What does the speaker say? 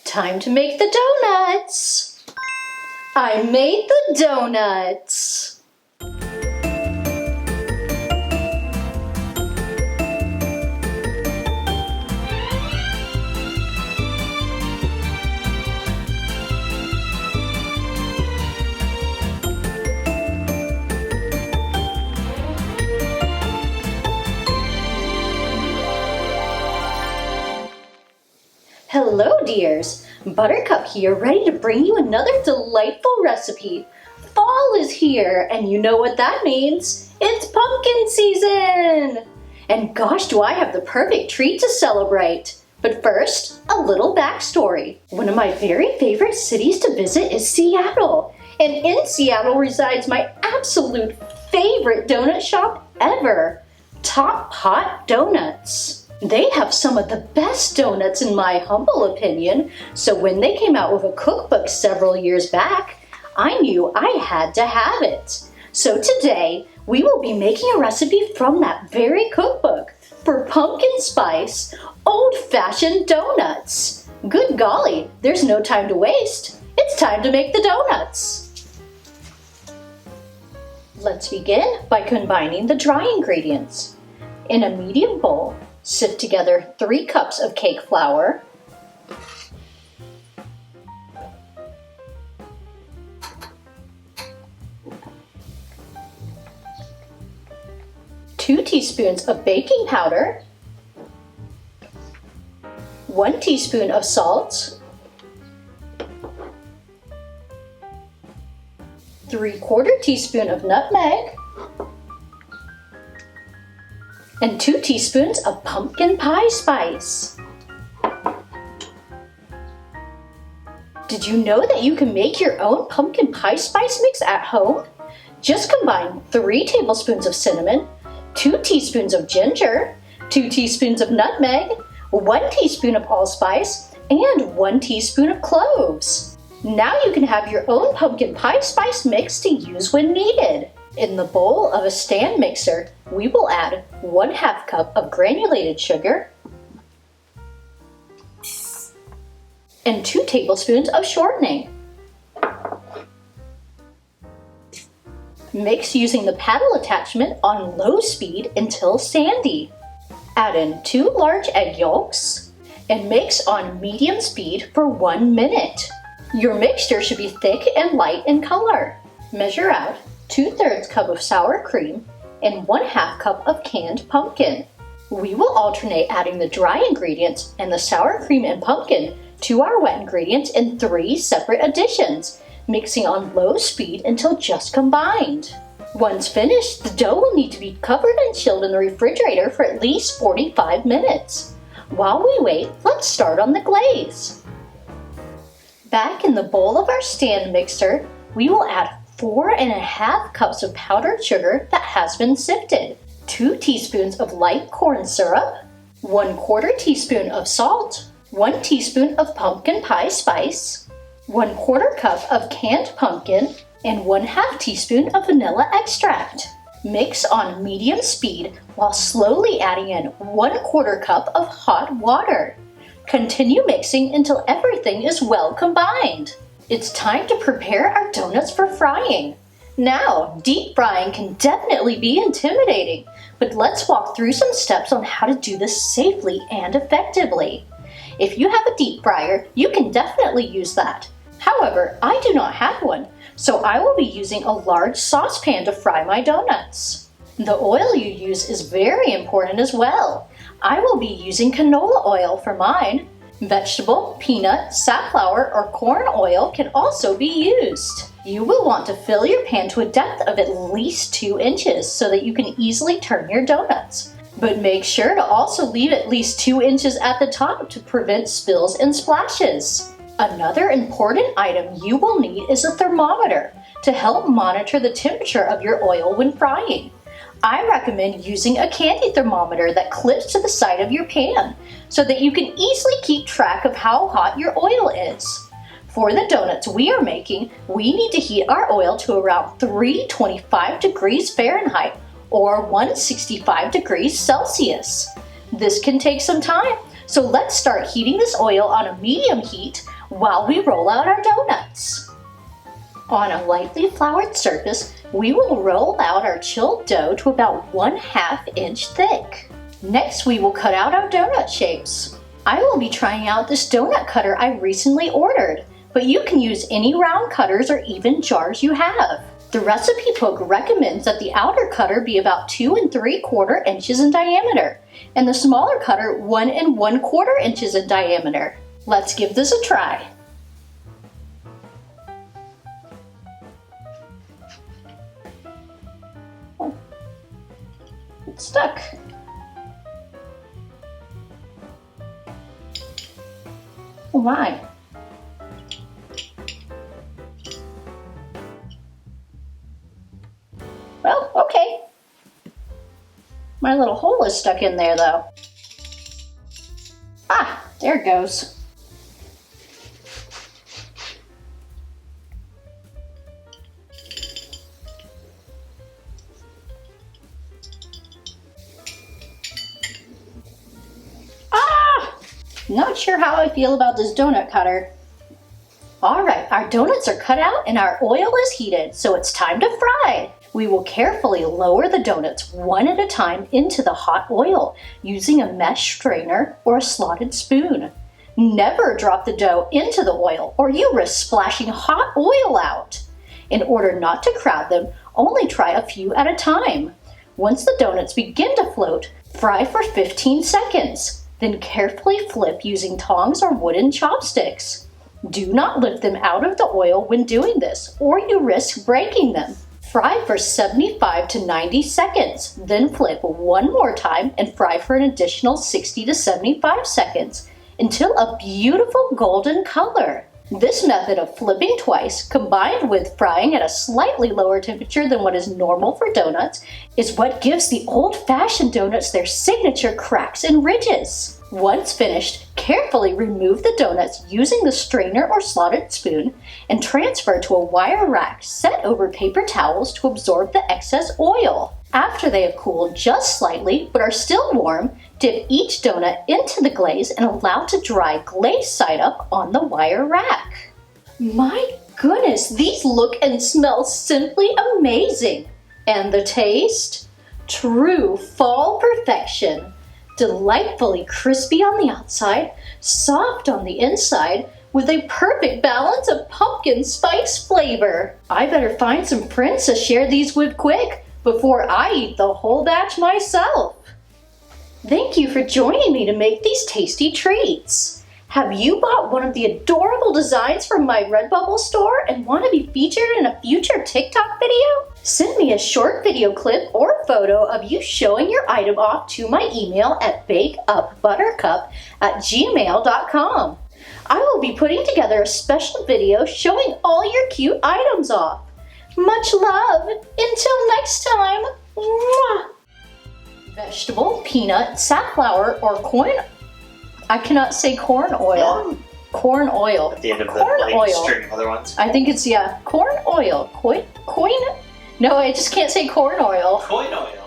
Time to make the donuts! I made the donuts! Hello dears, Buttercup here, ready to bring you another delightful recipe. Fall is here, and you know what that means. It's pumpkin season! And gosh, do I have the perfect treat to celebrate. But first, a little backstory. One of my very favorite cities to visit is Seattle. And in Seattle resides my absolute favorite donut shop ever, Top Pot Doughnuts. They have some of the best donuts in my humble opinion, so when they came out with a cookbook several years back, I knew I had to have it. So today, we will be making a recipe from that very cookbook for pumpkin spice, old-fashioned donuts. Good golly, there's no time to waste. It's time to make the donuts. Let's begin by combining the dry ingredients. In a medium bowl, sift together 3 cups of cake flour, 2 teaspoons of baking powder, 1 teaspoon of salt, 3/4 teaspoon of nutmeg, and 2 teaspoons of pumpkin pie spice. Did you know that you can make your own pumpkin pie spice mix at home? Just combine 3 tablespoons of cinnamon, 2 teaspoons of ginger, 2 teaspoons of nutmeg, 1 teaspoon of allspice, and 1 teaspoon of cloves. Now you can have your own pumpkin pie spice mix to use when needed. In the bowl of a stand mixer, we will add 1/2 cup of granulated sugar and 2 tablespoons of shortening. Mix using the paddle attachment on low speed until sandy. Add in 2 large egg yolks and mix on medium speed for 1 minute. Your mixture should be thick and light in color. Measure out 2/3 cup of sour cream and 1/2 cup of canned pumpkin. We will alternate adding the dry ingredients and the sour cream and pumpkin to our wet ingredients in 3 separate additions, mixing on low speed until just combined. Once finished, the dough will need to be covered and chilled in the refrigerator for at least 45 minutes. While we wait, let's start on the glaze. Back in the bowl of our stand mixer, we will add 4.5 cups of powdered sugar that has been sifted, 2 teaspoons of light corn syrup, 1/4 teaspoon of salt, 1 teaspoon of pumpkin pie spice, 1/4 cup of canned pumpkin, and 1/2 teaspoon of vanilla extract. Mix on medium speed while slowly adding in 1/4 cup of hot water. Continue mixing until everything is well combined. It's time to prepare our donuts for frying. Now, deep frying can definitely be intimidating, but let's walk through some steps on how to do this safely and effectively. If you have a deep fryer, you can definitely use that. However, I do not have one, so I will be using a large saucepan to fry my donuts. The oil you use is very important as well. I will be using canola oil for mine. Vegetable, peanut, safflower, or corn oil can also be used. You will want to fill your pan to a depth of at least 2 inches so that you can easily turn your donuts. But make sure to also leave at least 2 inches at the top to prevent spills and splashes. Another important item you will need is a thermometer to help monitor the temperature of your oil when frying. I recommend using a candy thermometer that clips to the side of your pan so that you can easily keep track of how hot your oil is. For the donuts we are making, we need to heat our oil to around 325 degrees Fahrenheit or 165 degrees Celsius. This can take some time, So let's start heating this oil on a medium heat while we roll out our donuts. On a lightly floured surface, we will roll out our chilled dough to about 1/2 inch thick. Next, we will cut out our donut shapes. I will be trying out this donut cutter I recently ordered, but you can use any round cutters or even jars you have. The recipe book recommends that the outer cutter be about 2 3/4 inches in diameter, and the smaller cutter 1 1/4 inches in diameter. Let's give this a try. Oh, it's stuck. Oh my. Well, okay. My little hole is stuck in there though. Ah, there it goes. Not sure how I feel about this donut cutter. Alright, our donuts are cut out and our oil is heated, so it's time to fry. We will carefully lower the donuts one at a time into the hot oil using a mesh strainer or a slotted spoon. Never drop the dough into the oil or you risk splashing hot oil out. In order not to crowd them, only try a few at a time. Once the donuts begin to float, fry for 15 seconds. Then carefully flip using tongs or wooden chopsticks. Do not lift them out of the oil when doing this, or you risk breaking them. Fry for 75 to 90 seconds, then flip one more time and fry for an additional 60 to 75 seconds until a beautiful golden color. This method of flipping twice, combined with frying at a slightly lower temperature than what is normal for donuts, is what gives the old-fashioned donuts their signature cracks and ridges. Once finished, carefully remove the donuts using the strainer or slotted spoon and transfer to a wire rack set over paper towels to absorb the excess oil. After they have cooled just slightly but are still warm, dip each donut into the glaze and allow to dry glaze side up on the wire rack. My goodness, these look and smell simply amazing. And the taste? True fall perfection. Delightfully crispy on the outside, soft on the inside, with a perfect balance of pumpkin spice flavor. I better find some friends to share these with quick before I eat the whole batch myself. Thank you for joining me to make these tasty treats. Have you bought one of the adorable designs from my Redbubble store and want to be featured in a future TikTok video? Send me a short video clip or photo of you showing your item off to my email at bakeupbuttercup@gmail.com. I will be putting together a special video showing all your cute items off. Much love! Until next time! Mwah! Vegetable, peanut, safflower, or corn... I cannot say corn oil. Corn oil. At the end of corn the oil. string of other ones. I think it's, yeah, corn oil. Coin? No, I just can't say corn oil. Coin oil.